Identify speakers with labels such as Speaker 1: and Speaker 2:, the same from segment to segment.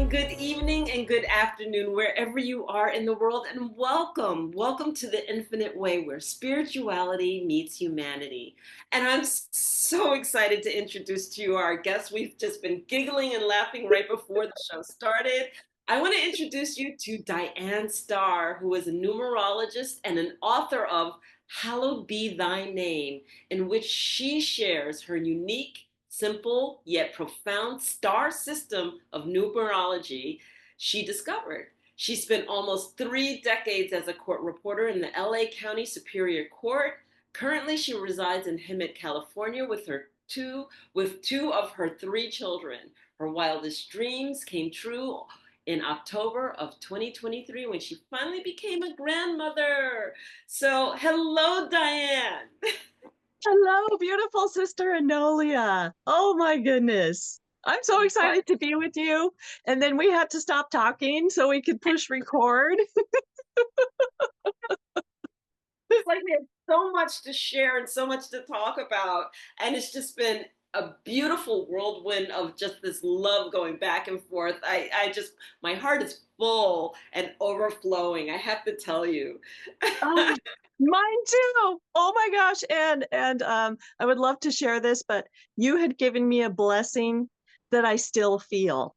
Speaker 1: good evening, and good afternoon, wherever you are in the world, and welcome. Welcome to the Infinite Way, where spirituality meets humanity. And I'm so excited to introduce to you our guest. We've just been giggling and laughing right before the show started. I want to introduce you to Dyan Starr, who is a numerologist and an author of Hallowed Be Thy Name, in which she shares her unique, simple yet profound star system of numerology she discovered. She spent almost 3 decades as a court reporter in the LA County Superior Court. Currently, she resides in Hemet, California with two of her 3 children. Her wildest dreams came true in October of 2023 when she finally became a grandmother. So, hello, Dyan.
Speaker 2: Hello, beautiful sister Enolia. Oh my goodness. I'm so
Speaker 1: What?
Speaker 2: excited to be with you. And then we had to stop talking so we could push record.
Speaker 1: It's like we have so much to share and so much to talk about. And it's just been a beautiful whirlwind of just this love going back and forth. My heart is full and overflowing, I have to tell you.
Speaker 2: Oh, mine too. Oh my gosh. And I would love to share this, but you had given me a blessing that I still feel.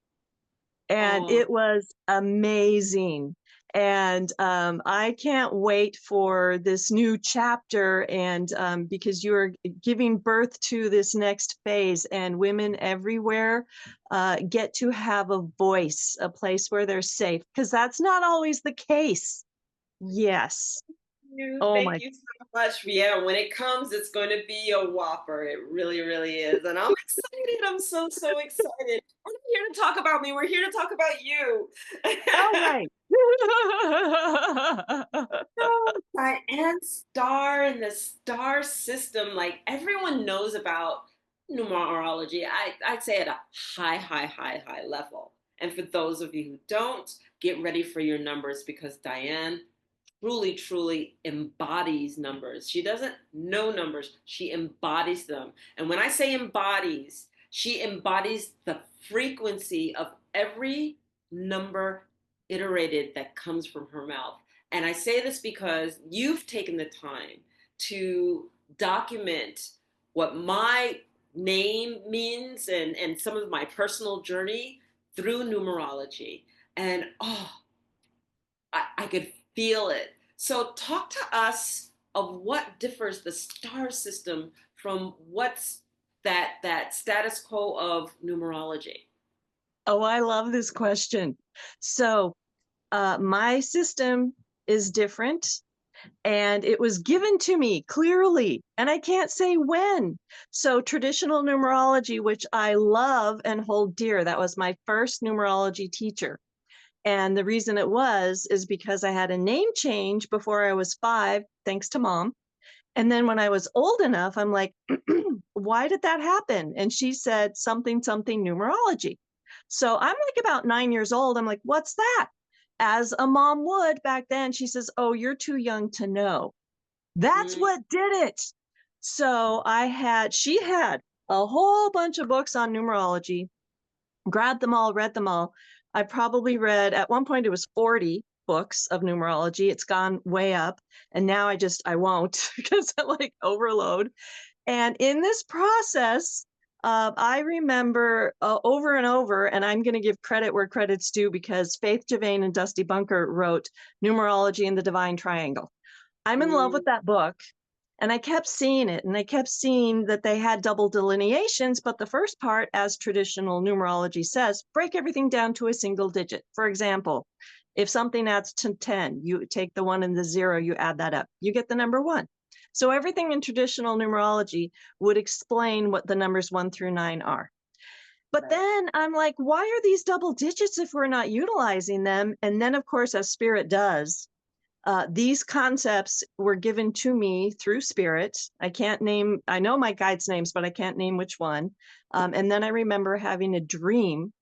Speaker 2: And
Speaker 1: Oh,
Speaker 2: it was amazing. And I can't wait for this new chapter. And because you are giving birth to this next phase, and women everywhere get to have a voice, a place where they're safe, because that's not always the case. Yes.
Speaker 1: you.
Speaker 2: Oh
Speaker 1: Thank
Speaker 2: my.
Speaker 1: you so much. Yeah, when it comes, it's going to be a whopper. It really, really is. And I'm excited. I'm so, so excited. We're not here to talk about me. We're here to talk about you.
Speaker 2: All right.
Speaker 1: No, Dyan Star and the star system, like everyone knows about numerology. I'd say at a high, high, high, high level. And for those of you who don't, get ready for your numbers because Dyan truly, truly embodies numbers. She doesn't know numbers, she embodies them. And when I say embodies, she embodies the frequency of every number iterated that comes from her mouth. And I say this because you've taken the time to document what my name means and some of my personal journey through numerology. And I could feel it. So, talk to us of what differs the star system from what's that status quo of numerology.
Speaker 2: Oh, I love this question. So, my system is different, and it was given to me clearly, and I can't say when. So, traditional numerology, which I love and hold dear, that was my first numerology teacher. And the reason it was is because I had a name change before I was 5, thanks to mom. And then when I was old enough, I'm like, why did that happen? And she said something, something numerology. So I'm like about 9 years old. I'm like, what's that? As a mom would back then, she says, oh, you're too young to know. That's
Speaker 1: Mm,
Speaker 2: what did it. So she had a whole bunch of books on numerology, grabbed them all, read them all. I probably read, at one point, it was 40 books of numerology. It's gone way up. And now I won't because I like overload. And in this process, I remember over and over, and I'm going to give credit where credit's due because Faith Javane and Dusty Bunker wrote Numerology and the Divine Triangle. I'm in love
Speaker 1: mm,
Speaker 2: with that book. And I kept seeing it, and I kept seeing that they had double delineations. But the first part, as traditional numerology says, break everything down to a single digit. For example, if something adds to 10, you take the 1 and the 0, you add that up, you get the number 1. So everything in traditional numerology would explain what the numbers 1 through 9 are. But
Speaker 1: right.
Speaker 2: then I'm like, why are these double digits if we're not utilizing them? And then, of course, as spirit does, these concepts were given to me through spirit. I know my guides' names, but I can't name which one. And then I remember having a dream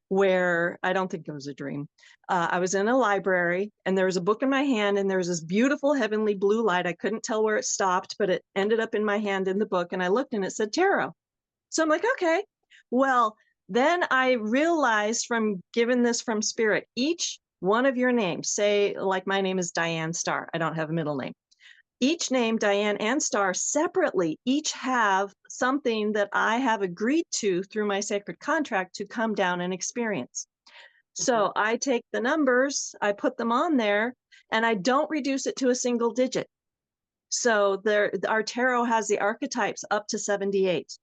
Speaker 2: where I don't think it was a dream. I was in a library and there was a book in my hand and there was this beautiful heavenly blue light. I couldn't tell where it stopped, but it ended up in my hand in the book. And I looked and it said tarot. So I'm like, okay, well, Then I realized from given this from spirit, each one of your names, say like my name is Dyan Starr. I don't have a middle name. Each name, Dyan and Starr, separately, each have something that I have agreed to through my sacred contract to come down and experience.
Speaker 1: Mhm.
Speaker 2: So I take the numbers, I put them on there, and I don't reduce it to a single digit. So our tarot has the archetypes up to 78.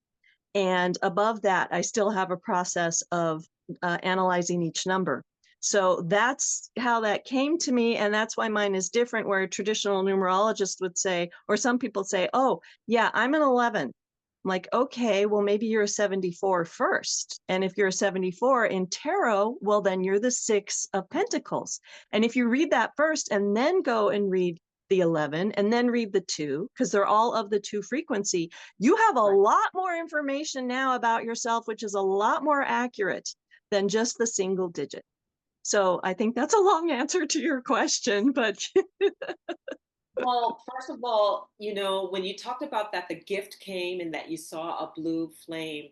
Speaker 2: And above that, I still have a process of analyzing each number. So that's how that came to me. And that's why mine is different, where a traditional numerologist would say, or some people say, oh, yeah, I'm an 11. I'm like, okay, well, maybe you're a 74 first. And if you're a 74 in tarot, well, then you're the 6 of Pentacles. And if you read that first and then go and read the 11 and then read the 2, because they're all of the 2 frequency, you have a
Speaker 1: Right.
Speaker 2: lot more information now about yourself, which is a lot more accurate than just the single digit. So I think that's a long answer to your question, but
Speaker 1: Well, first of all, when you talked about that, the gift came and that you saw a blue flame.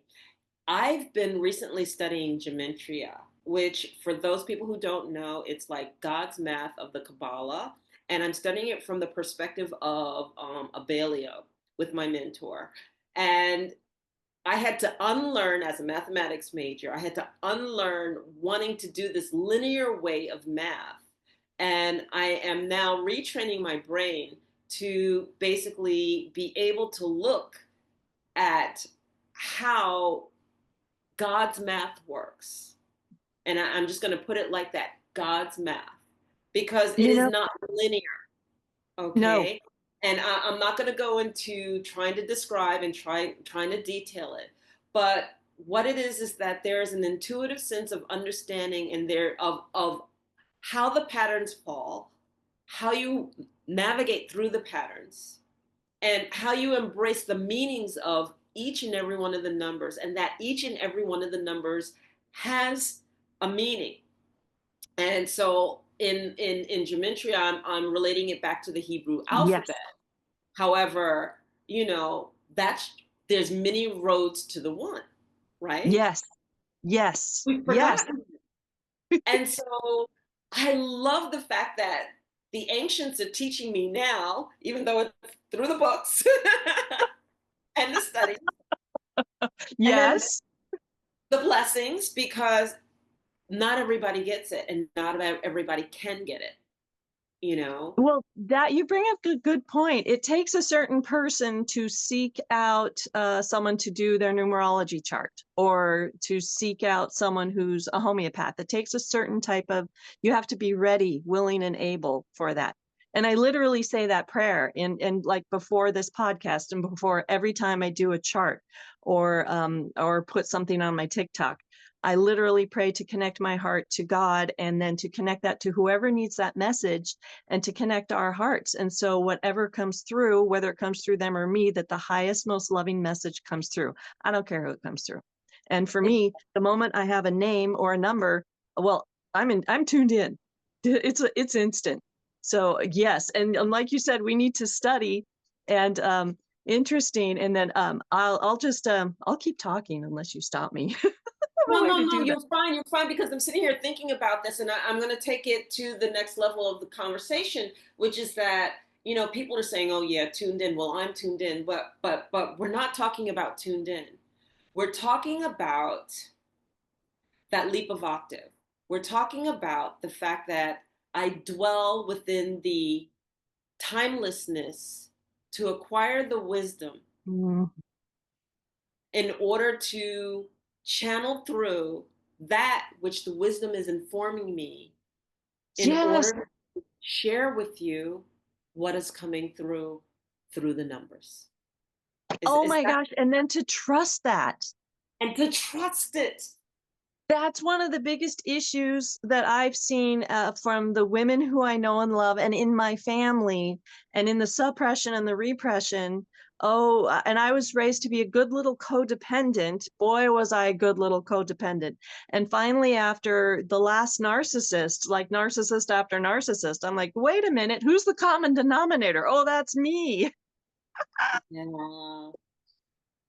Speaker 1: I've been recently studying gematria, which, for those people who don't know, it's like God's math of the Kabbalah. And I'm studying it from the perspective of a Abelio with my mentor. And I had to unlearn, as a mathematics major, I had to unlearn wanting to do this linear way of math. And I am now retraining my brain to basically be able to look at how God's math works. And I'm just going to put it like that, God's math, because it
Speaker 2: you
Speaker 1: is
Speaker 2: know,
Speaker 1: not linear.
Speaker 2: no,
Speaker 1: Okay. And I'm not going to go into trying to describe and trying to detail it. But what it is that there is an intuitive sense of understanding in there of how the patterns fall, how you navigate through the patterns, and how you embrace the meanings of each and every one of the numbers, and that each and every one of the numbers has a meaning. And so in gematria, I'm relating it back to the Hebrew
Speaker 2: yes,
Speaker 1: alphabet. However, that's there's many roads to the one, right?
Speaker 2: yes, yes,
Speaker 1: We've
Speaker 2: yes.
Speaker 1: forgotten. And so I love the fact that the ancients are teaching me now, even though it's through the books and the studies, and then
Speaker 2: Yes.
Speaker 1: the blessings, because not everybody gets it and not everybody can get it, you know?
Speaker 2: Well, that you bring up a good point. It takes a certain person to seek out someone to do their numerology chart, or to seek out someone who's a homeopath. It takes a certain type of, you have to be ready, willing, and able for that. And I literally say that prayer in like before this podcast and before every time I do a chart or put something on my TikTok. I literally pray to connect my heart to God, and then to connect that to whoever needs that message, and to connect our hearts. And so whatever comes through, whether it comes through them or me, that the highest, most loving message comes through. I don't care who it comes through. And for
Speaker 1: It,
Speaker 2: me, the moment I have a name or a number, well, I'm tuned in. It's instant. So yes, and like you said, we need to study, and interesting. And then I'll keep talking unless you stop me. I have a
Speaker 1: no,
Speaker 2: way
Speaker 1: no,
Speaker 2: to
Speaker 1: no,
Speaker 2: do that.
Speaker 1: you're fine, because I'm sitting here thinking about this, and I'm going to take it to the next level of the conversation, which is that, people are saying, oh, yeah, tuned in. Well, I'm tuned in, but we're not talking about tuned in. We're talking about that leap of octave. We're talking about the fact that I dwell within the timelessness to acquire the wisdom
Speaker 2: Mm,
Speaker 1: in order to channel through that which the wisdom is informing me, in
Speaker 2: yes.
Speaker 1: order to share with you what is coming through the numbers.
Speaker 2: Oh
Speaker 1: Is
Speaker 2: my
Speaker 1: that,
Speaker 2: gosh. And then to trust that.
Speaker 1: and to trust it.
Speaker 2: That's one of the biggest issues that I've seen from the women who I know and love, and in my family, and in the suppression and the repression. Oh, and I was raised to be a good little codependent. Boy, was I a good little codependent. And finally, after the last narcissist, like narcissist after narcissist, I'm like, wait a minute, who's the common denominator? Oh, that's me.
Speaker 1: Yeah.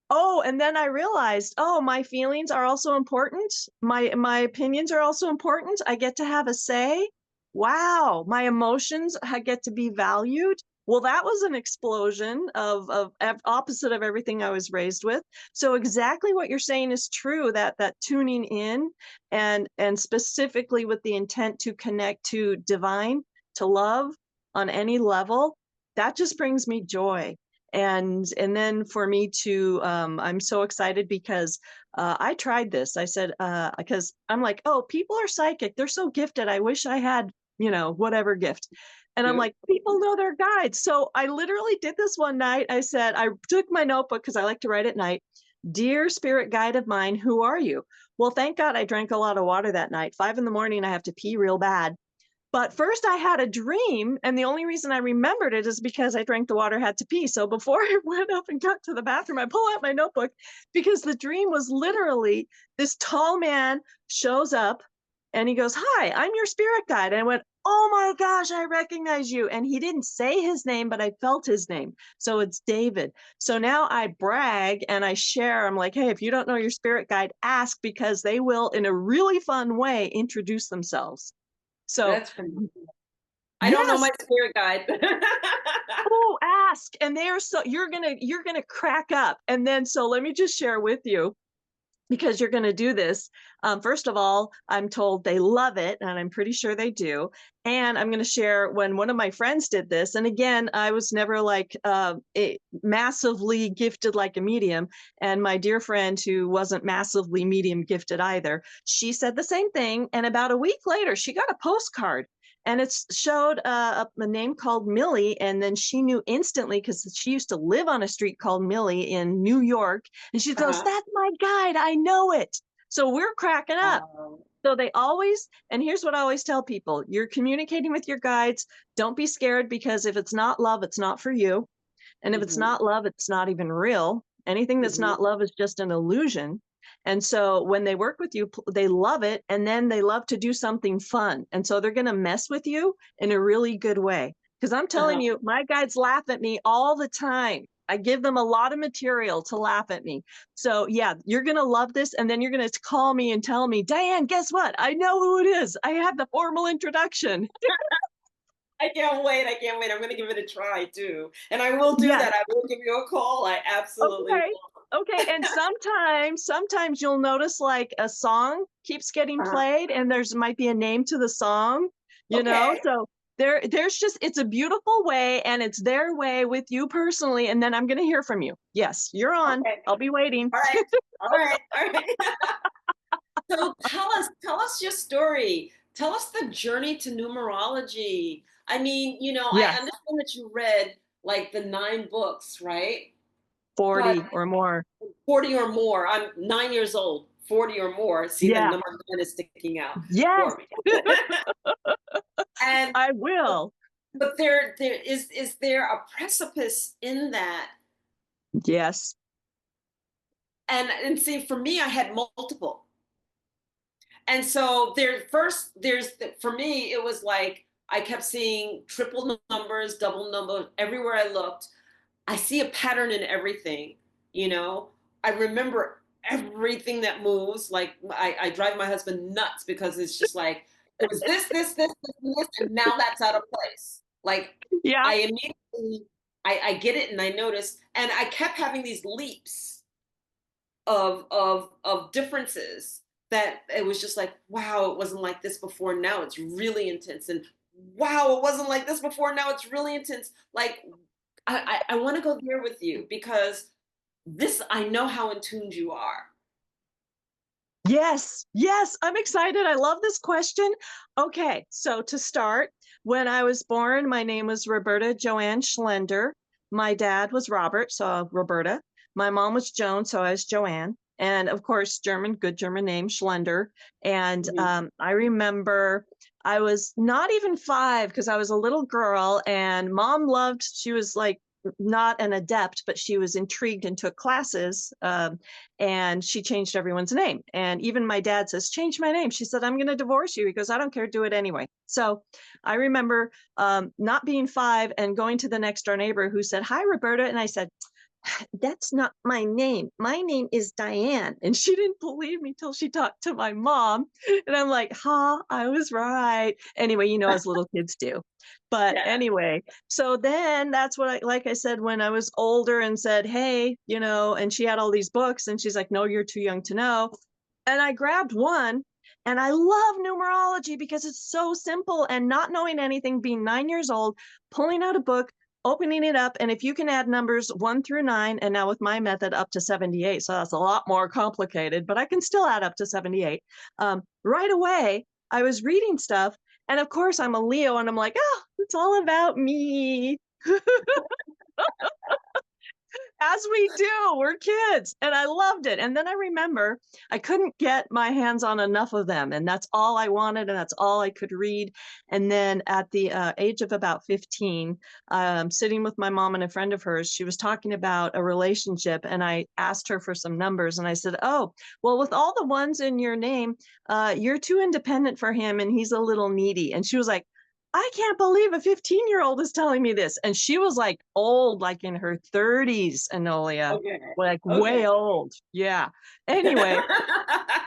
Speaker 2: Oh, and then I realized, oh, my feelings are also important. My opinions are also important. I get to have a say. Wow, my emotions get to be valued. Well, that was an explosion of opposite of everything I was raised with. So exactly what you're saying is true, that tuning in and specifically with the intent to connect to divine, to love on any level, that just brings me joy. And then for me to I'm so excited because I tried this. I said because I'm like, oh, people are psychic, they're so gifted, I wish I had, whatever gift. And I'm
Speaker 1: Good.
Speaker 2: like, people know their guides. So I literally did this one night. I said, I took my notebook because I like to write at night. Dear spirit guide of mine, who are you? Well, thank God I drank a lot of water that night. 5 in the morning, I have to pee real bad. But first I had a dream, and the only reason I remembered it is because I drank the water, had to pee. So before I went up and got to the bathroom, I pull out my notebook because the dream was literally this tall man shows up and he goes, "Hi, I'm your spirit guide." And I went, "Oh my gosh, I recognize you." And he didn't say his name, but I felt his name. So it's David. So now I brag and I share. I'm like, hey, if you don't know your spirit guide, ask, because they will, in a really fun way, introduce themselves. So
Speaker 1: That's phenomenal. I don't know
Speaker 2: yes.
Speaker 1: my spirit guide.
Speaker 2: Oh, ask. And they're so you're gonna crack up. And then so let me just share with you, because you're gonna do this. First of all, I'm told they love it, and I'm pretty sure they do. And I'm gonna share when one of my friends did this. And again, I was never like massively gifted like a medium. And my dear friend, who wasn't massively medium gifted either, she said the same thing. And about a week later, she got a postcard. And it showed a name called Millie. And then she knew instantly because she used to live on a street called Millie in New York. And she goes,
Speaker 1: Uh-huh.
Speaker 2: "That's my guide. I know it." So we're cracking up.
Speaker 1: Um,
Speaker 2: So they always, and here's what I always tell people: you're communicating with your guides. Don't be scared, because if it's not love, it's not for you. And if it's
Speaker 1: mhm,
Speaker 2: not love, it's not even real. Anything that's
Speaker 1: mhm.
Speaker 2: not love is just an illusion. And so when they work with you, they love it. And then they love to do something fun. And so they're going to mess with you in a really good way. Because I'm telling
Speaker 1: Uh-huh.
Speaker 2: you, my guides laugh at me all the time. I give them a lot of material to laugh at me. So, yeah, you're going to love this. And then you're going to call me and tell me, "Dyan, guess what? I know who it is. I had the formal introduction."
Speaker 1: I can't wait. I can't wait. I'm going to give it a try too. And I will do
Speaker 2: Yes.
Speaker 1: that. I will give you a call. I absolutely
Speaker 2: Okay.
Speaker 1: will.
Speaker 2: Okay, and sometimes you'll notice, like, a song keeps getting
Speaker 1: Uh-huh.
Speaker 2: played and there's might be a name to the song,
Speaker 1: Okay.
Speaker 2: so there's just it's a beautiful way, and it's their way with you personally, and then I'm gonna hear from you. Yes, you're on.
Speaker 1: Okay.
Speaker 2: I'll be waiting.
Speaker 1: All right. All right. All right. So tell us your story. Tell us the journey to numerology. I mean, I
Speaker 2: Yes,
Speaker 1: understand that you read like the 9 books, right? But
Speaker 2: 40 or more.
Speaker 1: 40 or more. I'm 9 years old. 40 or more. See, the
Speaker 2: Yeah.
Speaker 1: number 9 is sticking out
Speaker 2: Yes,
Speaker 1: for me. and
Speaker 2: I
Speaker 1: but,
Speaker 2: will.
Speaker 1: but there is there a precipice in that?
Speaker 2: Yes.
Speaker 1: And see, for me, I had multiple. And so for me, it was like I kept seeing triple numbers, double numbers everywhere I looked. I see a pattern in everything, you know. I remember everything that moves. Like I drive my husband nuts because it's just like it was this, and now that's out of place. Like
Speaker 2: Yeah.
Speaker 1: I immediately I get it and I notice, and I kept having these leaps of differences that it was just like, wow, it wasn't like this before, now it's really intense. And wow, it wasn't like this before, now it's really intense. Like I want to go there with you because this, I know how in tuned you are.
Speaker 2: Yes, yes, I'm excited. I love this question. Okay, so to start, when I was born, my name was Roberta Joanne Schlender. My dad was Robert, so Roberta. My mom was Joan, so I was Joanne. And of course, German, good German name, Schlender. And
Speaker 1: Mhm.
Speaker 2: I remember I was not even 5 because I was a little girl, and mom loved, she was like not an adept, but she was intrigued and took classes. And she changed everyone's name. And even my dad says, "Change my name." She said, "I'm going to divorce you." He goes, "I don't care. Do it anyway." So I remember not being 5 and going to the next door neighbor who said, "Hi, Roberta." And I said, That's not my name. My name is Diane. And she didn't believe me till she talked to my mom. And I'm like, huh, I was right. Anyway, as little kids do. But
Speaker 1: Yeah.
Speaker 2: anyway, so then that's what like I said, when I was older and said, hey, and she had all these books and she's like, no, you're too young to know. And I grabbed one and I love numerology because it's so simple and not knowing anything, being 9 years old, pulling out a book, opening it up, and if you can add numbers 1 through 9, and now with my method up to 78, so that's a lot more complicated, but I can still add up to 78. Right away, I was reading stuff, and of course, I'm a Leo, and I'm like, oh, it's all about me. As we do, we're kids. And I loved it. And then I remember I couldn't get my hands on enough of them. And that's all I wanted. And that's all I could read. And then at the age of about 15, sitting with my mom and a friend of hers, she was talking about a relationship. And I asked her for some numbers. And I said, oh, well, with all the ones in your name, you're too independent for him. And he's a little needy. And she was like, I can't believe a 15-year-old is telling me this. And she was like old, like in her 30s, Enolia,
Speaker 1: Okay.
Speaker 2: like way
Speaker 1: Okay.
Speaker 2: old. Yeah. Anyway,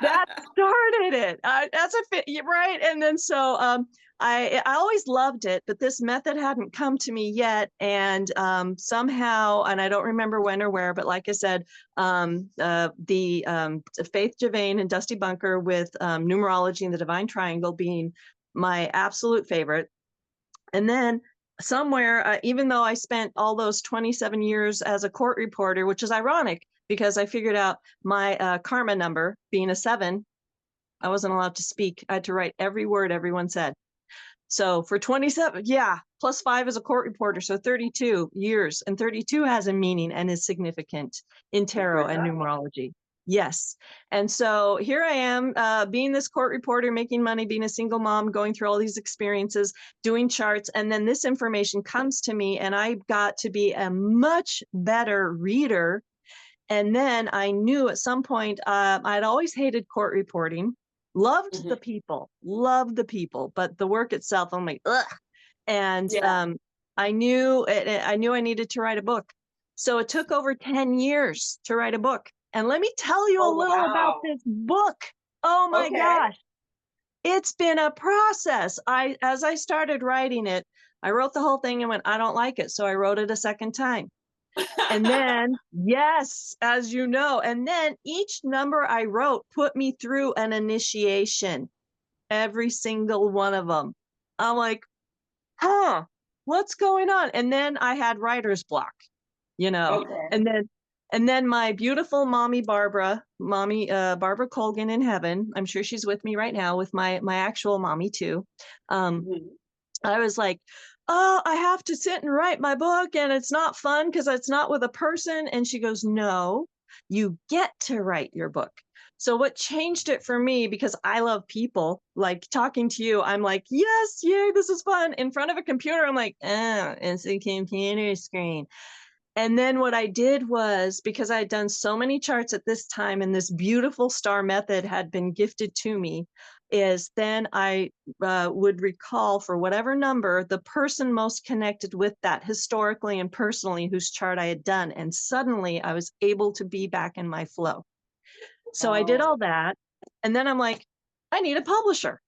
Speaker 2: that started it. That's a fit, right? And then so I always loved it, but this method hadn't come to me yet. And somehow, and I don't remember when or where, but like I said, Faith Javane and Dusty Bunker with numerology and the Divine Triangle being my absolute favorite. And then somewhere, even though I spent all those 27 years as a court reporter, which is ironic because I figured out my karma number being a 7, I wasn't allowed to speak. I had to write every word everyone said. So for 27, yeah, plus 5 as a court reporter, so 32 years, and 32 has a meaning and is significant in tarot and
Speaker 1: Right.
Speaker 2: numerology. Yes. And so here I am, being this court reporter, making money, being a single mom, going through all these experiences, doing charts. And then this information comes to me, and I got to be a much better reader. And then I knew at some point, I'd always hated court reporting,
Speaker 1: Mhm.
Speaker 2: loved the people, but the work itself, I'm like, ugh. And
Speaker 1: Yeah.
Speaker 2: I knew I needed to write a book. So it took over 10 years to write a book. And let me tell you a
Speaker 1: Oh,
Speaker 2: little about
Speaker 1: wow.
Speaker 2: this book. Oh my
Speaker 1: Okay.
Speaker 2: gosh. It's been a process. As I started writing it, I wrote the whole thing and went, I don't like it. So I wrote it a second time. And then, yes, as you know, and then each number I wrote put me through an initiation, every single one of them. I'm like, huh, what's going on? And then I had writer's block, you know,
Speaker 1: Okay.
Speaker 2: and then my beautiful mommy, Barbara Colgan in heaven. I'm sure she's with me right now with my actual mommy too. Um,
Speaker 1: Mhm.
Speaker 2: I was like, oh, I have to sit and write my book and it's not fun because it's not with a person. And she goes, no, you get to write your book. So what changed it for me, because I love people, like talking to you, I'm like, yes, yay, this is fun. In front of a computer, I'm like, oh, it's a computer screen. And then what I did was, because I had done so many charts at this time and this beautiful star method had been gifted to me, is then I would recall for whatever number the person most connected with that historically and personally whose chart I had done. And suddenly I was able to be back in my flow. So I did
Speaker 1: Oh.
Speaker 2: all that. And then I'm like, I need a publisher.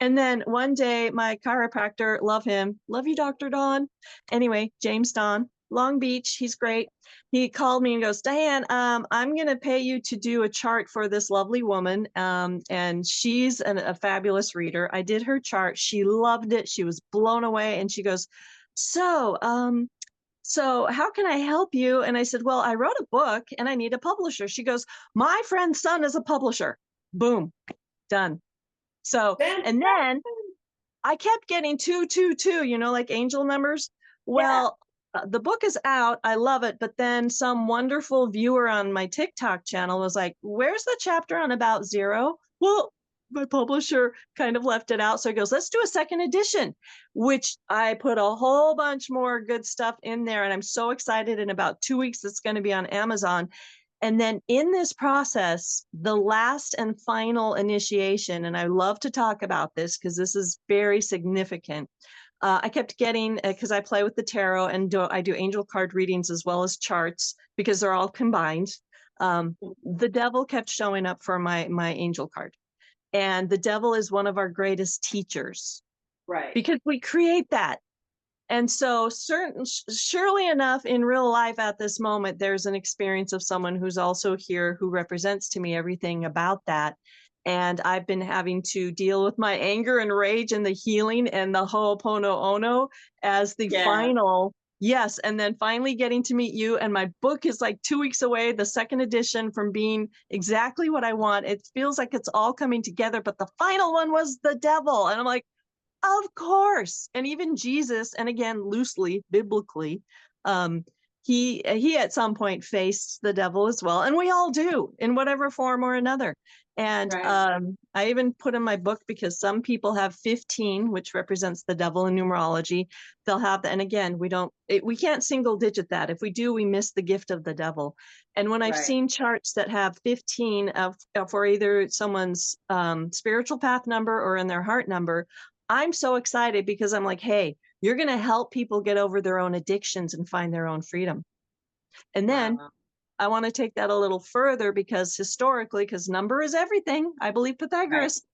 Speaker 2: And then one day, my chiropractor, love him, love you, Dr. Don. Anyway, James Don, Long Beach, he's great. He called me and goes, Diane, I'm going to pay you to do a chart for this lovely woman. And she's a fabulous reader. I did her chart. She loved it. She was blown away. And she goes, so, so how can I help you? And I said, well, I wrote a book and I need a publisher. She goes, my friend's son is a publisher. Boom, done. So, and
Speaker 1: Fantastic.
Speaker 2: then I kept getting 222, like angel numbers.
Speaker 1: Yeah.
Speaker 2: Well, the book is out. I love it. But then some wonderful viewer on my TikTok channel was like, where's the chapter on about zero? Well, my publisher kind of left it out. So he goes, let's do a second edition, which I put a whole bunch more good stuff in there. And I'm so excited. In about 2 weeks, it's going to be on Amazon. And then in this process, the last and final initiation, and I love to talk about this because this is very significant. I kept getting, because I play with the tarot and I do angel card readings as well as charts because they're all combined. The devil kept showing up for my angel card, and the devil is one of our greatest teachers
Speaker 1: Right.
Speaker 2: because we create that. And so, surely enough, in real life at this moment, there's an experience of someone who's also here who represents to me everything about that. And I've been having to deal with my anger and rage and the healing and the Ho'oponopono as the
Speaker 1: Yeah.
Speaker 2: final. Yes. And then finally getting to meet you. And my book is like 2 weeks away, the second edition, from being exactly what I want. It feels like it's all coming together. But the final one was the devil. And I'm like, of course. And even Jesus, and again, loosely biblically, um, he at some point faced the devil as well, and we all do in whatever form or another. And
Speaker 1: Right.
Speaker 2: I even put in my book, because some people have 15, which represents the devil in numerology. They'll have that, and again, we can't single digit that. If we do, we miss the gift of the devil. And when I've
Speaker 1: Right.
Speaker 2: seen charts that have 15 for either someone's spiritual path number or in their heart number, I'm so excited because I'm like, hey, you're going to help people get over their own addictions and find their own freedom. And then
Speaker 1: Wow.
Speaker 2: I want to take that a little further, because historically, because number is everything, I believe
Speaker 1: Right.
Speaker 2: Pythagoras.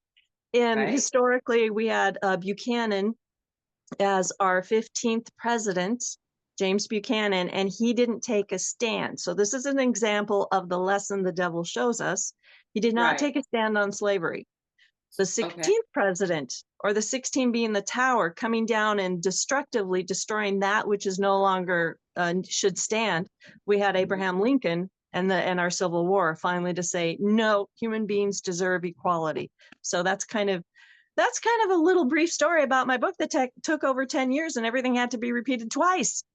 Speaker 2: And
Speaker 1: Right.
Speaker 2: historically, we had Buchanan as our 15th president, James Buchanan, and he didn't take a stand. So this is an example of the lesson the devil shows us. He did not
Speaker 1: Right.
Speaker 2: take a stand on slavery. The
Speaker 1: Okay.
Speaker 2: 16th president, or the 16 being the tower, coming down and destructively destroying that which is no longer should stand. We had
Speaker 1: Mhm.
Speaker 2: Abraham Lincoln and our Civil War finally to say, no, human beings deserve equality. So that's kind of a little brief story about my book that took over 10 years, and everything had to be repeated twice.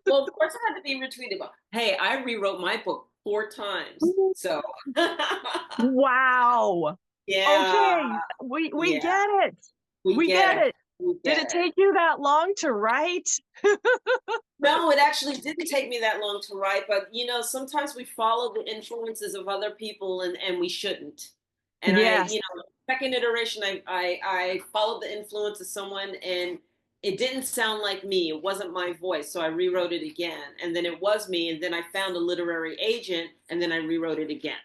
Speaker 1: Well, of course, it had to be retweeted. But hey, I rewrote my book 4 times. So,
Speaker 2: Wow.
Speaker 1: yeah,
Speaker 2: Okay, we
Speaker 1: yeah,
Speaker 2: get it.
Speaker 1: we
Speaker 2: We
Speaker 1: get
Speaker 2: get
Speaker 1: it.
Speaker 2: it.
Speaker 1: We
Speaker 2: Did
Speaker 1: get
Speaker 2: it
Speaker 1: it.
Speaker 2: take you that long to write?
Speaker 1: No, it actually didn't take me that long to write, but sometimes we follow the influences of other people, and we shouldn't. And
Speaker 2: Yes.
Speaker 1: second iteration, I followed the influence of someone, and it didn't sound like me. It wasn't my voice, so I rewrote it again, and then it was me, and then I found a literary agent, and then I rewrote it again.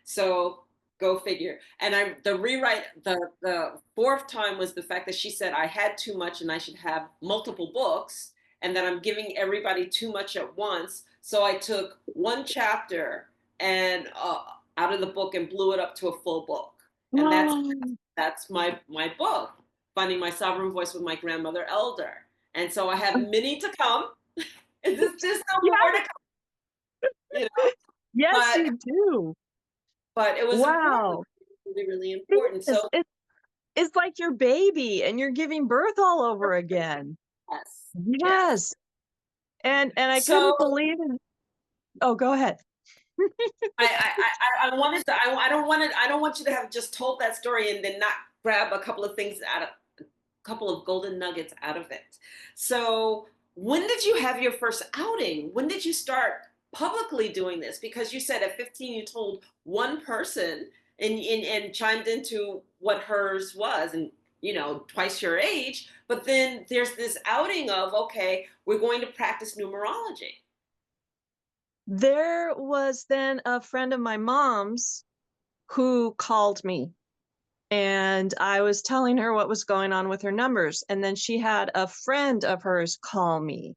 Speaker 1: So go figure. And the rewrite, the fourth time was the fact that she said I had too much and I should have multiple books, and that I'm giving everybody too much at once. So I took one chapter and out of the book and blew it up to a full book. And that's my book, Finding My Sovereign Voice with My Grandmother Elder. And so I have many to come. There's no more to
Speaker 2: Yes,
Speaker 1: come, you know.
Speaker 2: yes,
Speaker 1: But
Speaker 2: you do.
Speaker 1: it was important,
Speaker 2: Wow.
Speaker 1: really, really
Speaker 2: It
Speaker 1: important.
Speaker 2: is.
Speaker 1: So
Speaker 2: It's like your baby and you're giving birth all over again.
Speaker 1: yes, yes.
Speaker 2: Yes. And I
Speaker 1: So
Speaker 2: couldn't believe it. Oh, go ahead.
Speaker 1: I wanted to I don't want you to have just told that story and then not grab a couple of things out of a couple of golden nuggets out of it. So when did you have your first outing? When did you start publicly doing this? Because you said at 15 you told one person and chimed into what hers was, and twice your age, but then there's this outing of, okay, we're going to practice numerology.
Speaker 2: There was then a friend of my mom's who called me, and I was telling her what was going on with her numbers. And then she had a friend of hers call me.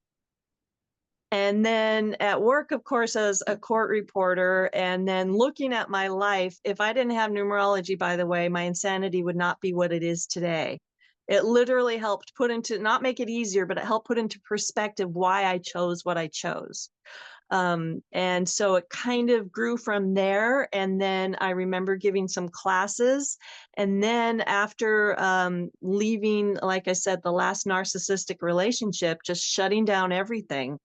Speaker 2: And then at work, of course, as a court reporter, and then looking at my life, if I didn't have numerology, by the way, my insanity would not be what it is today. It literally helped not make it easier, but it helped put into perspective why I chose what I chose. And so it kind of grew from there. And then I remember giving some classes. And then after leaving, like I said, the last narcissistic relationship, just shutting down everything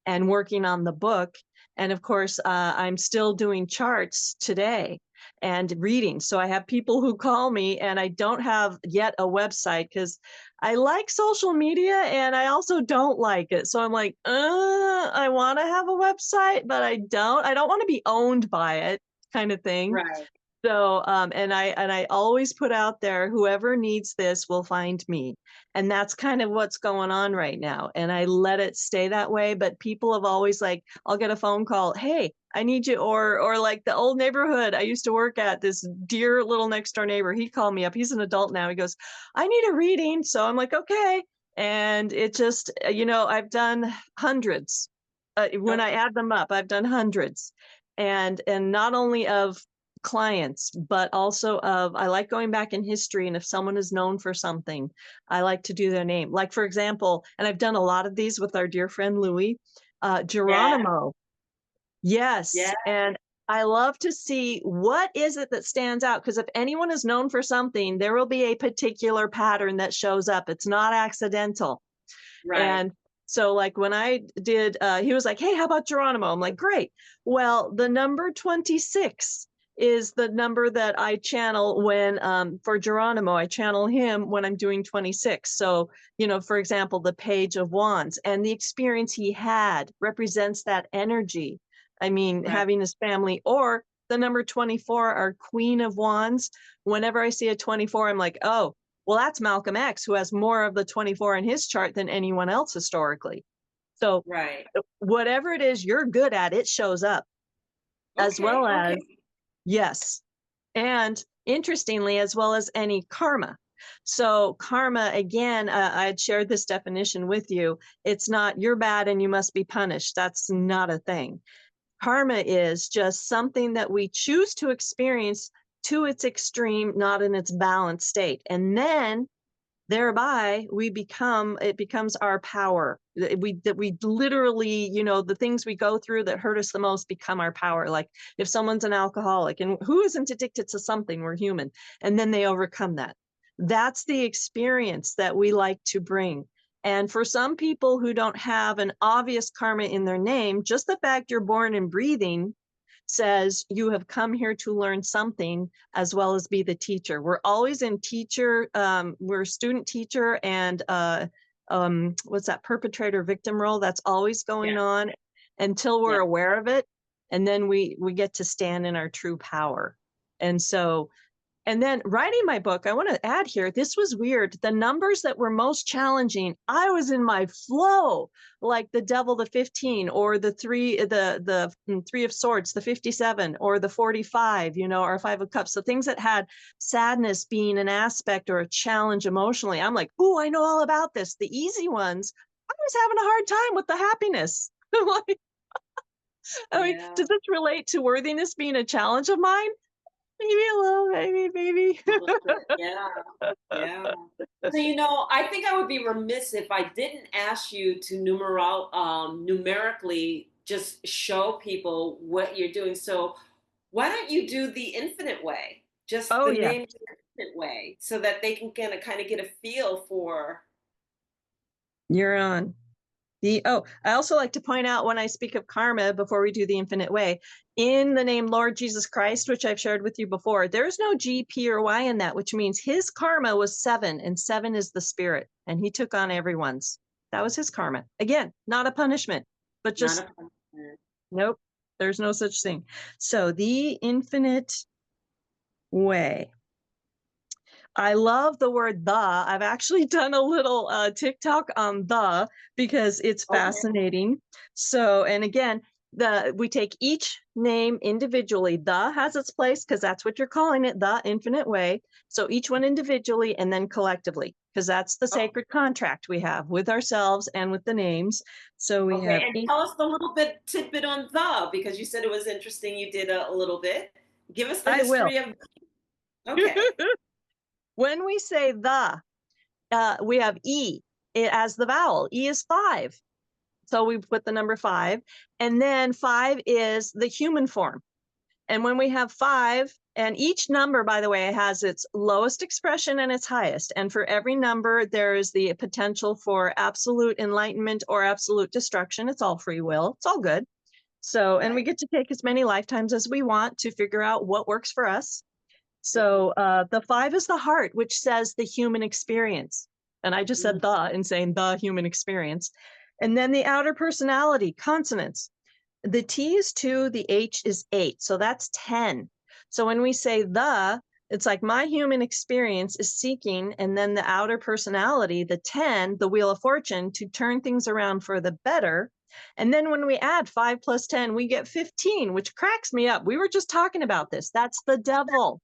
Speaker 2: and working on the book. And of course, I'm still doing charts today and reading. So I have people who call me, and I don't have yet a website because I like social media and I also don't like it. So I'm like, I want to have a website, but I don't want to be owned by it, kind of thing.
Speaker 1: Right.
Speaker 2: So, and I always put out there, whoever needs this will find me. And that's kind of what's going on right now. And I let it stay that way. But people have always like, I'll get a phone call, hey, I need you, or like the old neighborhood I used to work at, this dear little next door neighbor, he called me up. He's an adult now. He goes, I need a reading. So I'm like, okay. And it just, I've done hundreds. When I
Speaker 1: Okay.
Speaker 2: add them up, I've done hundreds. And not only of clients, but also of, I like going back in history. And if someone is known for something, I like to do their name. Like, for example, and I've done a lot of these with our dear friend Louis,
Speaker 1: Yeah.
Speaker 2: Geronimo. Yes.
Speaker 1: Yeah.
Speaker 2: And I love to see what is it that stands out. Because if anyone is known for something, there will be a particular pattern that shows up. It's not accidental.
Speaker 1: Right.
Speaker 2: And so, like, when I did, he was like, hey, how about Geronimo? I'm like, great. Well, the number 26 is the number that I channel when, for Geronimo, I channel him when I'm doing 26. So, for example, the Page of Wands and the experience he had represents that energy. I mean,
Speaker 1: Right.
Speaker 2: having his family, or the number 24, our Queen of Wands. Whenever I see a 24, I'm like, oh, well, that's Malcolm X, who has more of the 24 in his chart than anyone else historically. So
Speaker 1: Right.
Speaker 2: whatever it is you're good at, it shows up, as
Speaker 1: Okay.
Speaker 2: well as,
Speaker 1: Okay.
Speaker 2: yes. And interestingly, as well as any karma. So karma, again, I had shared this definition with you. It's not you're bad and you must be punished. That's not a thing. Karma is just something that we choose to experience to its extreme, not in its balanced state. And then thereby it becomes our power, that we literally, the things we go through that hurt us the most become our power. Like if someone's an alcoholic, and who isn't addicted to something, we're human, and then they overcome that. That's the experience that we like to bring. And for some people who don't have an obvious karma in their name, just the fact you're born and breathing says you have come here to learn something, as well as be the teacher. We're always in teacher, we're student teacher, and what's that, perpetrator victim role? That's always going
Speaker 1: Yeah.
Speaker 2: on until we're
Speaker 1: Yeah.
Speaker 2: aware of it. And then we get to stand in our true power. And so, and then writing my book, I want to add here, this was weird. The numbers that were most challenging, I was in my flow, like the devil, the 15, or the three of swords, the 57, or the 45, or 5 of cups. The things that had sadness being an aspect or a challenge emotionally. I'm like, ooh, I know all about this. The easy ones, I was having a hard time with the happiness. Like, I mean,
Speaker 1: Yeah.
Speaker 2: does this relate to worthiness being a challenge of mine? Maybe a little, maybe.
Speaker 1: A little bit. Yeah. Yeah. So, I think I would be remiss if I didn't ask you to numerically just show people what you're doing. So, why don't you do the infinite way? Just
Speaker 2: Oh,
Speaker 1: the
Speaker 2: yeah,
Speaker 1: name the infinite way, so that they can kind of get a feel for.
Speaker 2: you're on. I also like to point out, when I speak of karma, before we do the infinite way, in the name Lord Jesus Christ, which I've shared with you before, there's no G, P, or Y in that, which means his karma was 7, and 7 is the spirit, and he took on everyone's. That was his karma. Again, not a punishment, but
Speaker 1: Not
Speaker 2: just,
Speaker 1: a punishment.
Speaker 2: nope, there's no such thing. So the infinite way. I love the word the. I've actually done a little TikTok on the, because it's
Speaker 1: Okay.
Speaker 2: fascinating. So, and again, we take each name individually. The has its place because that's what you're calling it, the infinite way. So each one individually and then collectively, because that's the
Speaker 1: Oh,
Speaker 2: sacred contract we have with ourselves and with the names. So we
Speaker 1: okay.
Speaker 2: have
Speaker 1: And
Speaker 2: each.
Speaker 1: tell us the little bit tidbit on the, because you said it was interesting. You did a little bit. Give us the
Speaker 2: I will.
Speaker 1: history of. Okay.
Speaker 2: When we say the, we have E as the vowel. E is 5. So we put the number 5. And then 5 is the human form. And when we have 5, and each number, by the way, has its lowest expression and its highest. And for every number, there is the potential for absolute enlightenment or absolute destruction. It's all free will. It's all good. So, and we
Speaker 1: Right.
Speaker 2: get to take as many lifetimes as we want to figure out what works for us.
Speaker 1: Okay.
Speaker 2: So the 5 is the heart, which says the human experience. And I just
Speaker 1: Mhm.
Speaker 2: said the in saying the human experience. And then the outer personality, consonants. The T is 2, the H is 8. So that's 10. So when we say the, it's like my human experience is seeking, and then the outer personality, the 10, the wheel of fortune, to turn things around for the better. And then when we add 5 plus 10, we get 15, which cracks me up. We were just talking about this. That's the devil.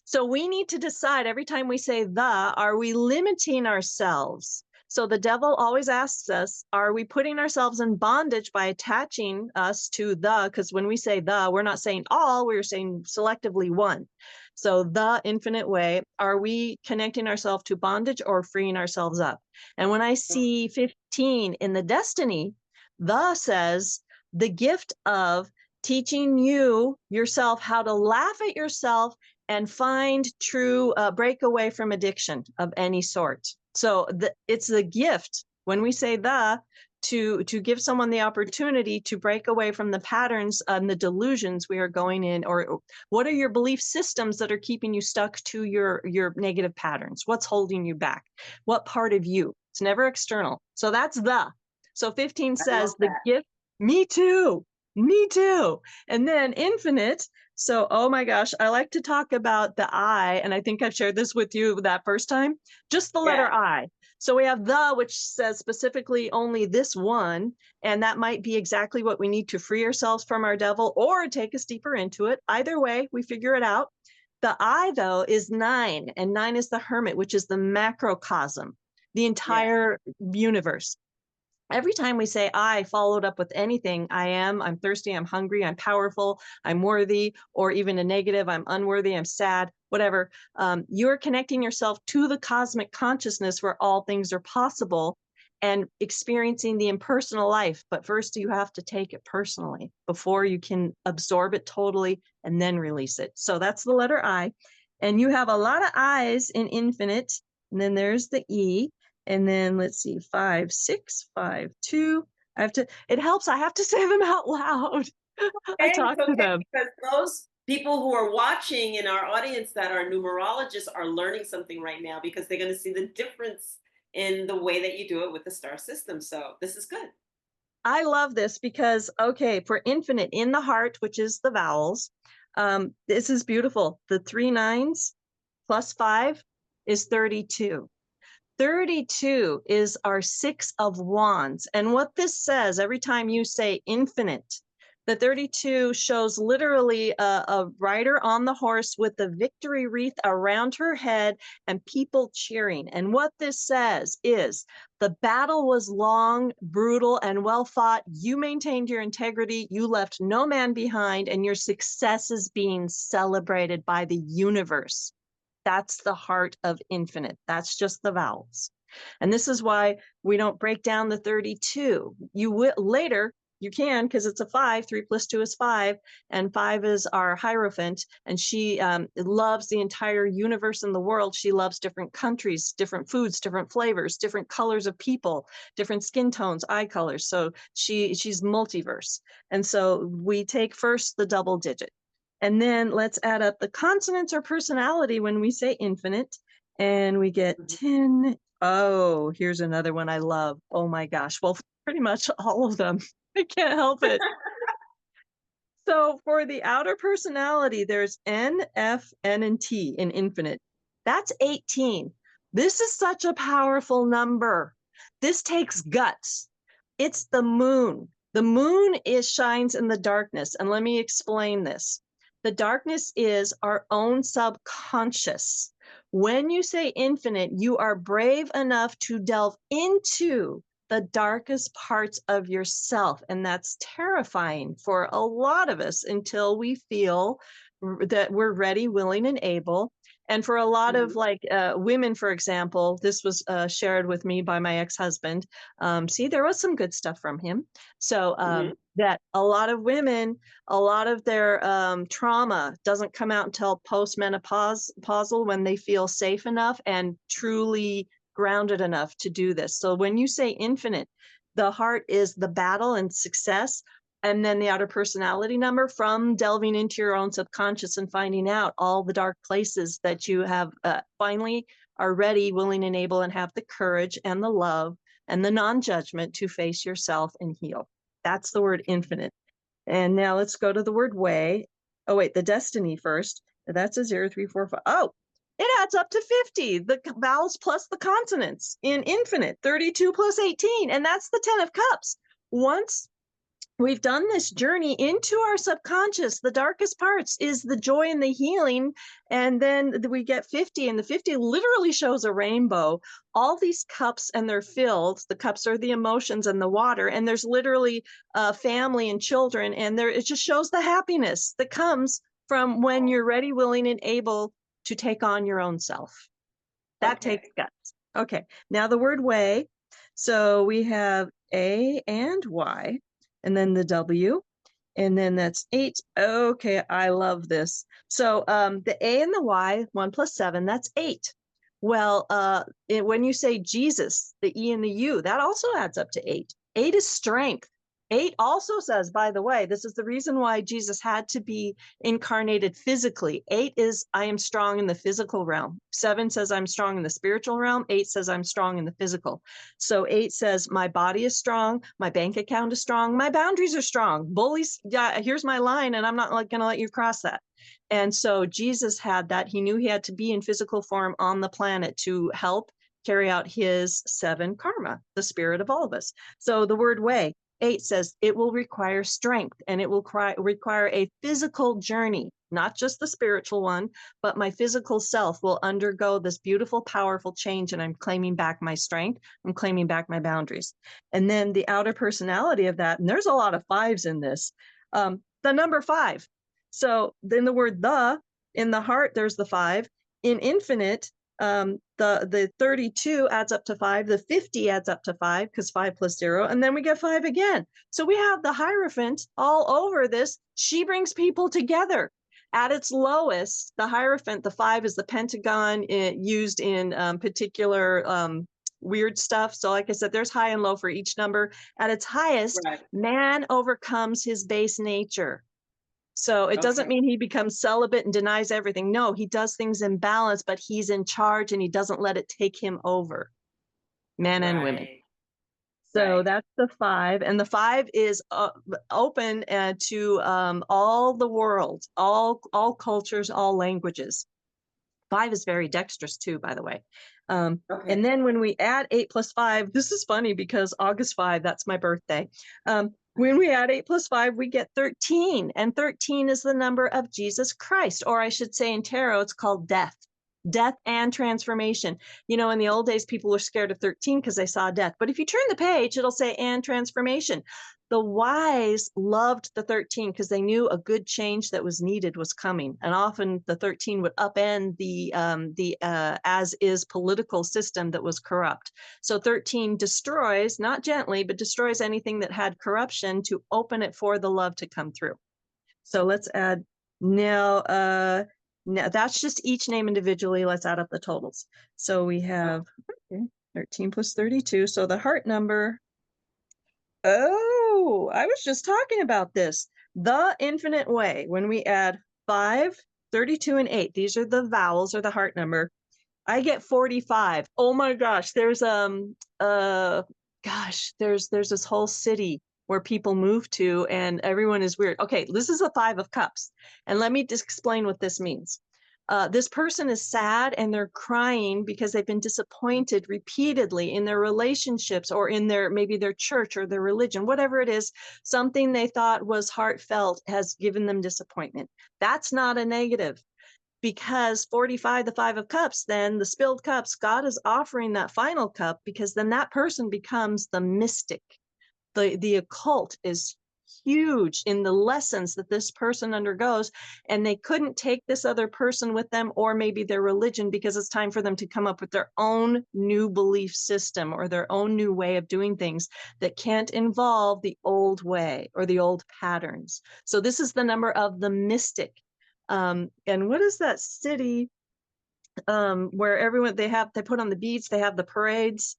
Speaker 2: So we need to decide every time we say the, are we limiting ourselves? So the devil always asks us, are we putting ourselves in bondage by attaching us to the? Because when we say the, we're not saying all, we're saying selectively one. So the infinite way, are we connecting ourselves to bondage or freeing ourselves up? And when I see 15 in the destiny, the says the gift of teaching you yourself how to laugh at yourself and find true break away from addiction of any sort. So it's the gift when we say the to give someone the opportunity to break away from the patterns and the delusions we are going in, or what are your belief systems that are keeping you stuck to your negative patterns? What's holding you back? What part of you? It's never external. So that's the. So 15
Speaker 1: I love
Speaker 2: says the
Speaker 1: that.
Speaker 2: gift. Me too. Me too. And then infinite. So, oh my gosh, I like to talk about the I, and I think I've shared this with you that first time, just the letter
Speaker 1: Yeah.
Speaker 2: I. So we have the, which says specifically only this one, and that might be exactly what we need to free ourselves from our devil or take us deeper into it. Either way, we figure it out. The I, though, is 9, and 9 is the hermit, which is the macrocosm, the
Speaker 1: Yeah.
Speaker 2: entire universe. Every time we say I followed up with anything, I am, I'm thirsty, I'm hungry, I'm powerful, I'm worthy, or even a negative, I'm unworthy, I'm sad, whatever, you're connecting yourself to the cosmic consciousness where all things are possible and experiencing the impersonal life. But first, you have to take it personally before you can absorb it totally and then release it. So that's the letter I. And you have a lot of I's in infinite. And then there's the E. And then let's see, 5, 6, 5, 2. It helps. I have to say them out loud. I
Speaker 1: Okay,
Speaker 2: talk
Speaker 1: it's
Speaker 2: to
Speaker 1: okay
Speaker 2: them.
Speaker 1: because those people who are watching in our audience that are numerologists are learning something right now because they're going to see the difference in the way that you do it with the star system. So this is good.
Speaker 2: I love this because, okay, for infinite in the heart, which is the vowels, this is beautiful. The 3 nines plus 5 is 32. 32 is our 6 of wands. And what this says, every time you say infinite, the 32 shows literally a rider on the horse with the victory wreath around her head and people cheering. And what this says is the battle was long, brutal, and well fought. You maintained your integrity. You left no man behind, and your success is being celebrated by the universe. That's the heart of infinite. That's just the vowels. And this is why we don't break down the 32. You will later, you can, because it's a 5. 3 plus 2 is 5. And 5 is our Hierophant. And she loves the entire universe and the world. She loves different countries, different foods, different flavors, different colors of people, different skin tones, eye colors. So she's multiverse. And so we take first the double digit. And then let's add up the consonants or personality when we say infinite, and we get
Speaker 1: Mhm.
Speaker 2: 10. Oh, here's another one I love. Oh my gosh. Well, pretty much all of them. I can't help it. So for the outer personality, there's N, F, N, and T in infinite. That's 18. This is such a powerful number. This takes guts. It's the moon. The moon shines in the darkness. And let me explain this. The darkness is our own subconscious. When you say infinite, you are brave enough to delve into the darkest parts of yourself. And that's terrifying for a lot of us until we feel that we're ready, willing, and able. And for a lot of
Speaker 1: Mhm.
Speaker 2: like women, for example, this was shared with me by my ex-husband. See, there was some good stuff from him. So
Speaker 1: Mhm.
Speaker 2: that a lot of women, a lot of their trauma doesn't come out until post-menopausal when they feel safe enough and truly grounded enough to do this. So when you say infinite, the heart is the battle and success, and then the outer personality number from delving into your own subconscious and finding out all the dark places that you have finally are ready, willing, and able, and have the courage and the love and the non-judgment to face yourself and heal. That's the word infinite. And now let's go to the word way. Oh, wait, the destiny first. That's a 0, 3, 4, 5. Oh, it adds up to 50. The vowels plus the consonants in infinite, 32 plus 18. And that's the 10 of cups. Once we've done this journey into our subconscious, the darkest parts is the joy and the healing. And then we get 50, and the 50 literally shows a rainbow. All these cups, and they're filled. The cups are the emotions and the water. And there's literally family and children. And there, it just shows the happiness that comes from when you're ready, willing, and able to take on your own self. That takes
Speaker 1: Okay.
Speaker 2: guts. Okay, now the word way. So we have A and Y, and then the W, and then that's 8. Okay, I love this. So the A and the Y, 1 plus 7, that's 8. Well, when you say Jesus, the E and the U, that also adds up to 8. 8 is strength. 8 also says, by the way, this is the reason why Jesus had to be incarnated physically. 8 is, I am strong in the physical realm. 7 says, I'm strong in the spiritual realm. 8 says, I'm strong in the physical. So 8 says, my body is strong, my bank account is strong, my boundaries are strong. Bullies, yeah, here's my line, and I'm not going to let you cross that. And so Jesus had that. He knew he had to be in physical form on the planet to help carry out his 7 karma, the spirit of all of us. So the word way, 8 says it will require strength, and it will require a physical journey, not just the spiritual one, but my physical self will undergo this beautiful, powerful change. And I'm claiming back my strength. I'm claiming back my boundaries. And then the outer personality of that, and there's a lot of 5s in this, the number 5. So then the word the, in the heart, there's the 5. In infinite, the 32 adds up to 5. The 50 adds up to 5 because 5 plus 0. And then we get 5 again. So we have the Hierophant all over this. She brings people together. At its lowest, the Hierophant, the 5 is the pentagon used in particular weird stuff. So like I said, there's high and low for each number. At its highest,
Speaker 1: Right.
Speaker 2: man overcomes his base nature. So it doesn't
Speaker 1: Okay.
Speaker 2: mean he becomes celibate and denies everything. No, he does things in balance, but he's in charge and he doesn't let it take him over, men and women.
Speaker 1: Right.
Speaker 2: So
Speaker 1: Right.
Speaker 2: that's the 5. And the 5 is open to all the world, all cultures, all languages. 5 is very dexterous too, by the way. And
Speaker 1: Okay.
Speaker 2: then when we add 8 plus 5, this is funny because August 5, that's my birthday. When we add 8 plus 5, we get 13. And 13 is the number of Jesus Christ, or I should say in tarot, it's called death. Death and transformation. You know, in the old days, people were scared of 13 because they saw death. But if you turn the page, it'll say and transformation. The wise loved the 13 because they knew a good change that was needed was coming. And often the 13 would upend the as is political system that was corrupt. So 13 destroys, not gently, but destroys anything that had corruption to open it for the love to come through. So let's add now. Now that's just each name individually. Let's add up the totals. So we have 13 plus 32. So the heart number. Oh, I was just talking about this. The infinite way, when we add 5, 32, and 8, these are the vowels or the heart number. I get 45. Oh my gosh, there's there's this whole city where people move to and everyone is weird. Okay, this is a 5 of cups. And let me just explain what this means. This person is sad and they're crying because they've been disappointed repeatedly in their relationships or in their maybe their church or their religion, whatever it is. Something they thought was heartfelt has given them disappointment. That's not a negative, because 45, the 5 of cups, then the spilled cups, God is offering that final cup, because then that person becomes the mystic. The occult is huge in the lessons that this person undergoes, and they couldn't take this other person with them or maybe their religion, because it's time for them to come up with their own new belief system or their own new way of doing things that can't involve the old way or the old patterns. So this is the number of the mystic. And what is that city where everyone they put on the beads, they have the parades,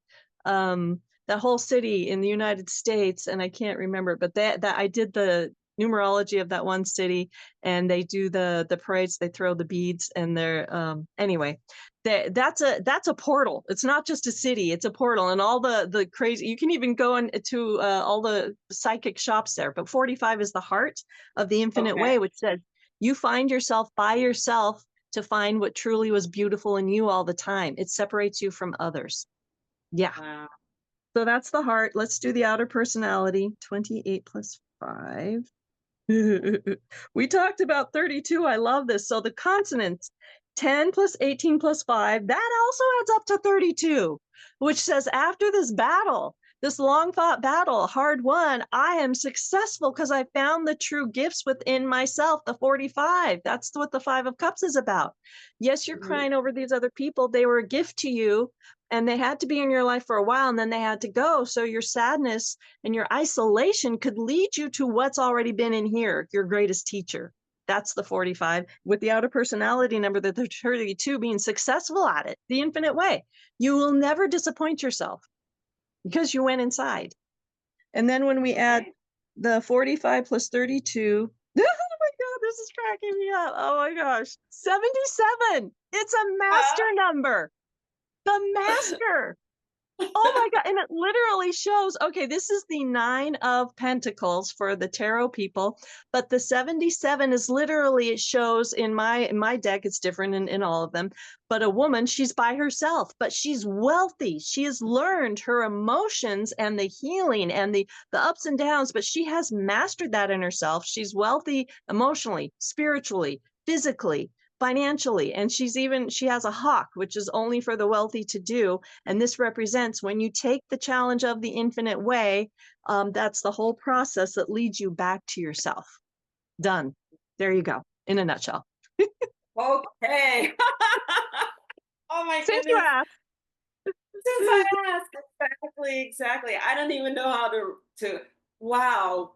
Speaker 2: that whole city in the United States, and I can't remember, but that I did the numerology of that one city, and they do the parades, they throw the beads, and they're anyway, that's a portal. It's not just a city, it's a portal, and all the crazy, you can even go into all the psychic shops there. But 45 is the heart of the infinite way,
Speaker 1: Okay.
Speaker 2: which says You find yourself by yourself to find what truly was beautiful in you all the time. It separates you from others. Yeah.
Speaker 1: Wow.
Speaker 2: So that's the heart. Let's do the outer personality. 28 plus 5. We talked about 32. I love this. So the consonants, 10 plus 18 plus 5, that also adds up to 32, which says after this battle, this long fought battle, hard won, I am successful because I found the true gifts within myself, the 45. That's what the 5 of Cups is about. Yes, you're
Speaker 1: Mhm.
Speaker 2: crying over these other people. They were a gift to you and they had to be in your life for a while and then they had to go. So your sadness and your isolation could lead you to what's already been in here, your greatest teacher. That's the 45. With the outer personality number, the 32 being successful at it, the infinite way. You will never disappoint yourself because you went inside. And then when we add
Speaker 1: Okay.
Speaker 2: the 45 plus 32, oh my God, this is cracking me up. Oh my gosh. 77. It's a master
Speaker 1: Ah.
Speaker 2: number. The master. Oh my God. And it literally shows, okay, this is the 9 of Pentacles for the tarot people, but the 77 is literally, it shows in my deck, it's different in all of them, but a woman, she's by herself, but she's wealthy. She has learned her emotions and the healing and the ups and downs, but she has mastered that in herself. She's wealthy emotionally, spiritually, physically, financially, and she has a hawk, which is only for the wealthy to do. And this represents when you take the challenge of the infinite way, that's the whole process that leads you back to yourself. Done. There you go, in a nutshell.
Speaker 1: Okay. Oh my
Speaker 2: Since you
Speaker 1: goodness.
Speaker 2: asked.
Speaker 1: Since I asked, exactly, exactly. I don't even know how to. Wow,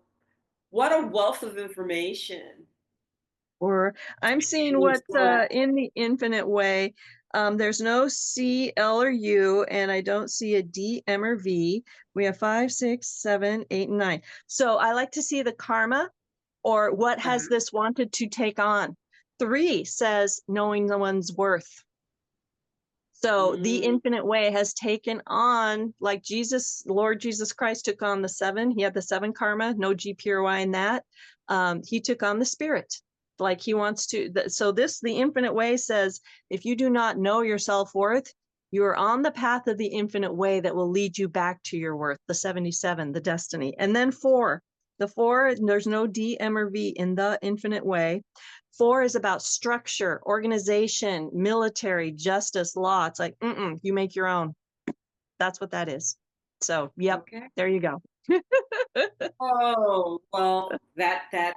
Speaker 1: what a wealth of information.
Speaker 2: Or I'm seeing
Speaker 1: You're
Speaker 2: what
Speaker 1: so right.
Speaker 2: in the infinite way, there's no C, L, or U, and I don't see a D, M, or V. We have 5, 6, 7, 8, and 9. So I like to see the karma or what has
Speaker 1: Uh-huh.
Speaker 2: this wanted to take on. 3 says knowing the one's worth. So the
Speaker 1: Mm,
Speaker 2: infinite way has taken on, like Jesus, Lord Jesus Christ took on the 7. He had the 7 karma, no G, P, or Y in that. He took on the spirit. Like he wants to. So the infinite way says, if you do not know your self-worth, you are on the path of the infinite way that will lead you back to your worth, the 77, the destiny. And then 4, the 4, there's no D, M, or V in the infinite way. 4 is about structure, organization, military, justice, law. It's like, you make your own. That's what that is. So, yep,
Speaker 1: okay.
Speaker 2: there you go.
Speaker 1: Oh, well, that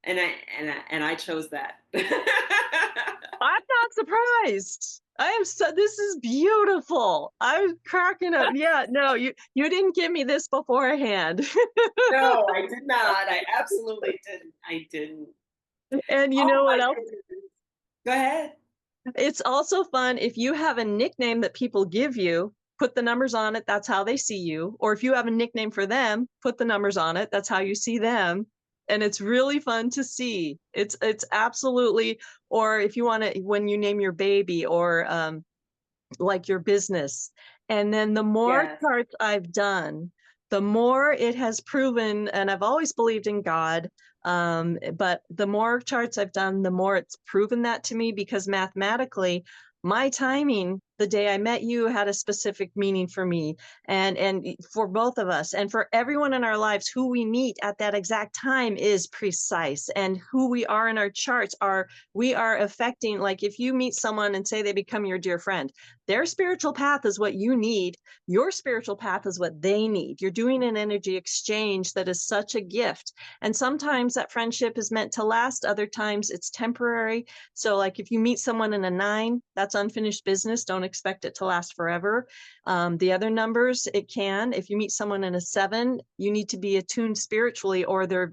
Speaker 1: and I chose that.
Speaker 2: I'm not surprised. I am so this is beautiful. I'm cracking up. Yeah, no, you didn't give me this beforehand.
Speaker 1: No, I did not. I absolutely didn't. I didn't.
Speaker 2: And you
Speaker 1: Oh
Speaker 2: know what
Speaker 1: my
Speaker 2: else?
Speaker 1: goodness. Go ahead.
Speaker 2: It's also fun if you have a nickname that people give you, put the numbers on it, that's how they see you. Or if you have a nickname for them, put the numbers on it, that's how you see them. And it's really fun to see. It's absolutely, or if you want to, when you name your baby or like your business. And then the more
Speaker 1: Yes.
Speaker 2: charts I've done, the more it has proven, and I've always believed in God, but the more charts I've done, the more it's proven that to me because mathematically, my timing the day I met you had a specific meaning for me and for both of us and for everyone in our lives who we meet at that exact time is precise and who we are in our charts are we are affecting like if you meet someone and say they become your dear friend, their spiritual path is what you need. Your spiritual path is what they need. You're doing an energy exchange that is such a gift. And sometimes that friendship is meant to last, other times it's temporary. So, like if you meet someone in a 9, that's unfinished business. Don't expect it to last forever. The other numbers, it can. If you meet someone in a 7, you need to be attuned spiritually or they're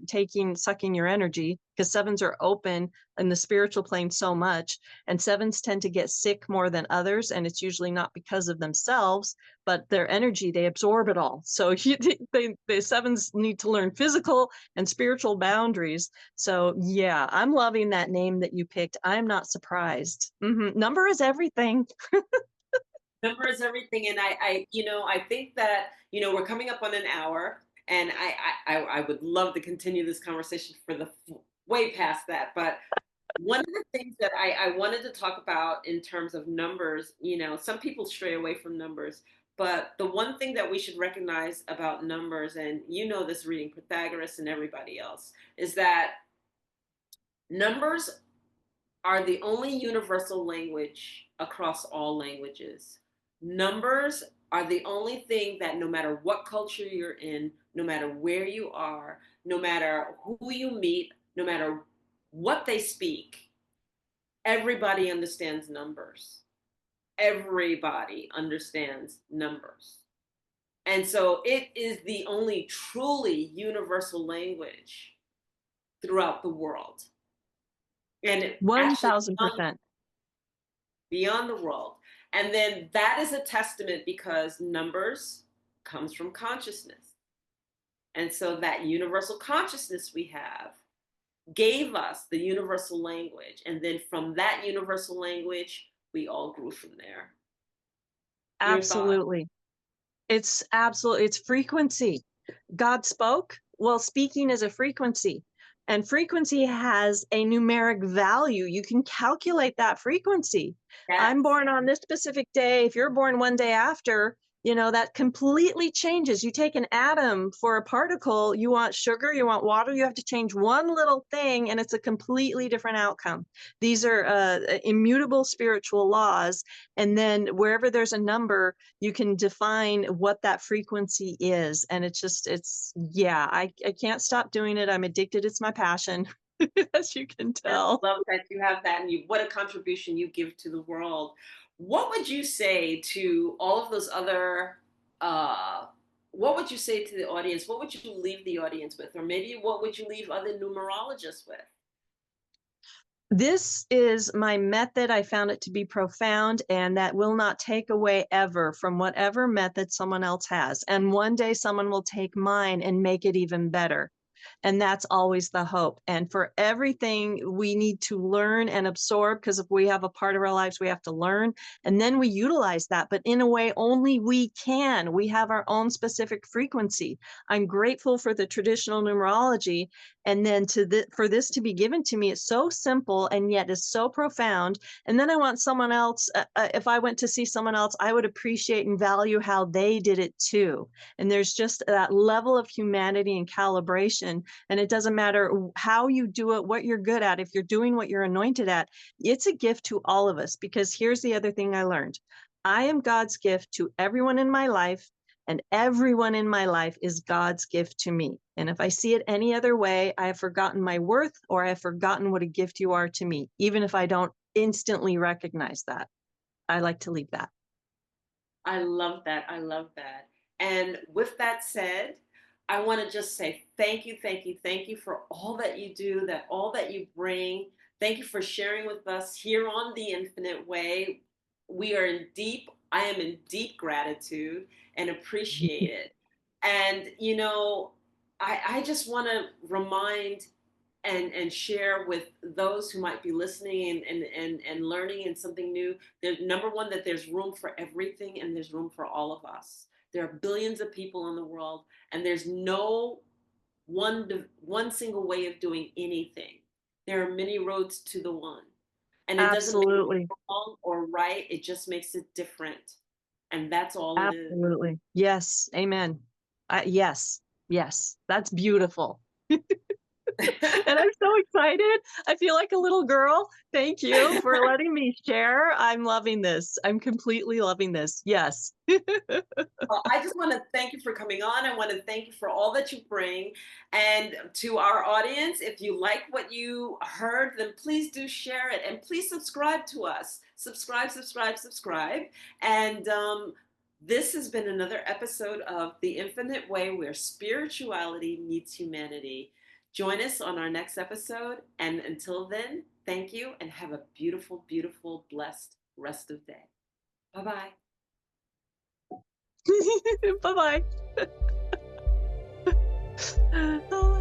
Speaker 2: sucking your energy because 7s are open in the spiritual plane so much. And 7s tend to get sick more than others. And it's usually not because of themselves, but their energy, they absorb it all. So the 7s need to learn physical and spiritual boundaries. So yeah, I'm loving that name that you picked. I'm not surprised. Number is everything.
Speaker 1: Number is everything, and I think that we're coming up on an hour, and I would love to continue this conversation for the way past that. But one of the things that I wanted to talk about in terms of numbers, some people stray away from numbers, but the one thing that we should recognize about numbers, and this reading Pythagoras and everybody else, is that numbers are the only universal language across all languages. Numbers are the only thing that no matter what culture you're in, no matter where you are, no matter who you meet, no matter what they speak, everybody understands numbers. Everybody understands numbers. And so it is the only truly universal language throughout the world. And it actually beyond,
Speaker 2: 1000%.
Speaker 1: beyond the world. And then that is a testament because numbers comes from consciousness. And so that universal consciousness we have gave us the universal language. And then from that universal language, we all grew from there. Your thought?
Speaker 2: Absolutely. It's frequency. God spoke. Well, speaking is a frequency, and frequency has a numeric value. You can calculate that frequency. I'm
Speaker 1: Yes.
Speaker 2: born on this specific day. If you're born one day after, that completely changes. You take an atom for a particle, you want sugar, you want water, you have to change one little thing, and it's a completely different outcome. These are immutable spiritual laws. And then wherever there's a number, you can define what that frequency is. And yeah, I can't stop doing it. I'm addicted. It's my passion, as you can
Speaker 1: I
Speaker 2: tell.
Speaker 1: love that you have that, and what a contribution you give to the world. What would you say to all of those other? Uh, what would you say to the audience? What would you leave the audience with, or maybe what would you leave other numerologists with?
Speaker 2: This is my method. I found it to be profound, and that will not take away ever from whatever method someone else has. And one day someone will take mine and make it even better. And that's always the hope. And for everything, we need to learn and absorb, because if we have a part of our lives, we have to learn. And then we utilize that. But in a way, only we can. We have our own specific frequency. I'm grateful for the traditional numerology. And then for this to be given to me, it's so simple and yet is so profound. And then I want someone else, if I went to see someone else, I would appreciate and value how they did it too. And there's just that level of humanity and calibration. And it doesn't matter how you do it, what you're good at. If you're doing what you're anointed at, it's a gift to all of us. Because here's the other thing I learned: I am God's gift to everyone in my life, and everyone in my life is God's gift to me. And if I see it any other way, I have forgotten my worth, or I have forgotten what a gift you are to me, even if I don't instantly recognize that. I like to leave that.
Speaker 1: I love that. I love that. And with that said, I want to just say thank you, thank you, thank you for all that you do, that all that you bring. Thank you for sharing with us here on The Infinite Way. I am in deep gratitude and appreciate it. And, I just want to remind and share with those who might be listening and learning and something new. There's number one, that there's room for everything and there's room for all of us. There are billions of people in the world, and there's no one single way of doing anything. There are many roads to the one, and it doesn't make it
Speaker 2: Absolutely.
Speaker 1: wrong or right. It just makes it different, and that's all it is.
Speaker 2: Absolutely. Yes. Amen. Yes. Yes. That's beautiful. And I'm so excited. I feel like a little girl. Thank you for letting me share. I'm loving this. I'm completely loving this. Yes.
Speaker 1: Well, I just want to thank you for coming on. I want to thank you for all that you bring. And to our audience, if you like what you heard, then please do share it. And please subscribe to us. Subscribe, subscribe, subscribe. And this has been another episode of The Infinite Way, where spirituality meets humanity. Join us on our next episode. And until then, thank you and have a beautiful, beautiful, blessed rest of the day. Bye
Speaker 2: Bye bye.